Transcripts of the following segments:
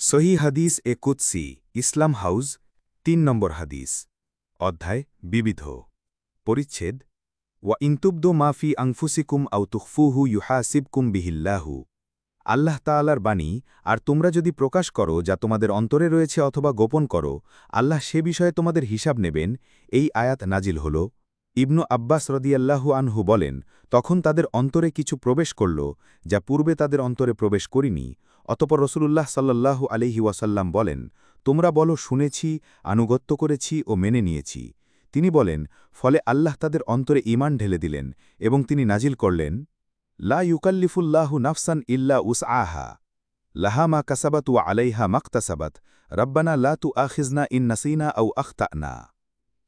সহি হাদিস কুদসি ইসলাম হাউস ৩ নম্বর হাদিস অধ্যায় বিবিধ পরিচ্ছেদ ওয়া ইনতুবদু মাফি আংফুসিকুম আউ তুখফুহু ইউহাসিবকুম বিহিল্লাহু আল্লাহ তাআলার বাণী আর তোমরা যদি প্রকাশ করো যা তোমাদের অন্তরে রয়েছে অথবা গোপন করো আল্লাহ সে বিষয়ে তোমাদের হিসাব নেবেন এই আয়াত নাজিল হল ইবনু আব্বাস রদিয়াল্লাহু আনহু বলেন তখন তাদের অন্তরে কিছু প্রবেশ করল যা পূর্বে তাদের অন্তরে প্রবেশ করিনি অতপর রসুলুল্লাহ সাল্লাল্লাহু আলাইহি ওয়াসাল্লাম বলেন তোমরা বলো শুনেছি আনুগত্য করেছি ও মেনে নিয়েছি তিনি বলেন ফলে আল্লাহ তাদের অন্তরে ঈমান ঢেলে দিলেন এবং তিনি নাজিল করলেন লা ইউকাল্লিফুল্লাহু নাফসান ইল্লা উসআহা লাহা মা কাসাবাত ওয়া আলাইহা মাকতাসাবাত রব্বানা লা তুআখিজনা ইন নাসিনা আও আখতানা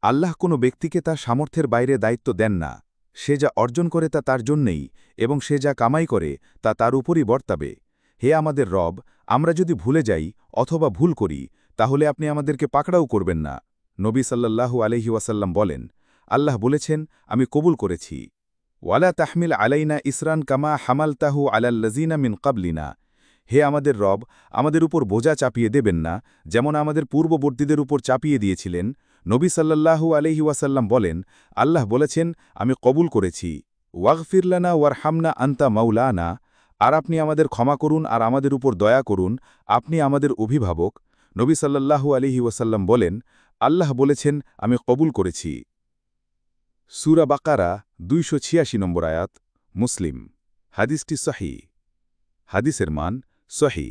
আল্লাহ কোনো ব্যক্তিকে তার সামর্থ্যের বাইরে দায়িত্ব দেন না সে যা অর্জন করে তা তার জন্যেই এবং সে যা কামাই করে তা তার উপরই বর্তাবে হে আমাদের রব আমরা যদি ভুলে যাই অথবা ভুল করি তাহলে আপনি আমাদেরকে পাকড়াও করবেন না নবী সাল্লাল্লাহু আলাইহি ওয়াসাল্লাম বলেন আল্লাহ বলেছেন আমি কবুল করেছি ওয়ালা তাহমিল আলাইনা ইসরান কামা হামালতাহু আলাল্লাজিনা মিন কাবলিনা হে আমাদের রব আমাদের উপর বোঝা চাপিয়ে দেবেন না যেমন আমাদের পূর্ববর্তীদের উপর চাপিয়ে দিয়েছিলেন নবী সাল্লাল্লাহু আলাইহি ওয়াসাল্লাম বলেন আল্লাহ বলেছেন আমি কবুল করেছি ওয়াগফিরলানা ওয়ারহামনা আন্তা মাওলানা আর আপনি আমাদের ক্ষমা করুন আর আমাদের উপর দয়া করুন আপনি আমাদের অভিভাবক নবী সাল্লাল্লাহু আলাইহি ওয়াসাল্লাম বলেন আল্লাহ বলেছেন আমি কবুল করেছি সূরা বাকারা ২৮৬ নম্বর আয়াত মুসলিম হাদিসটি সহি হাদিসের মান সহি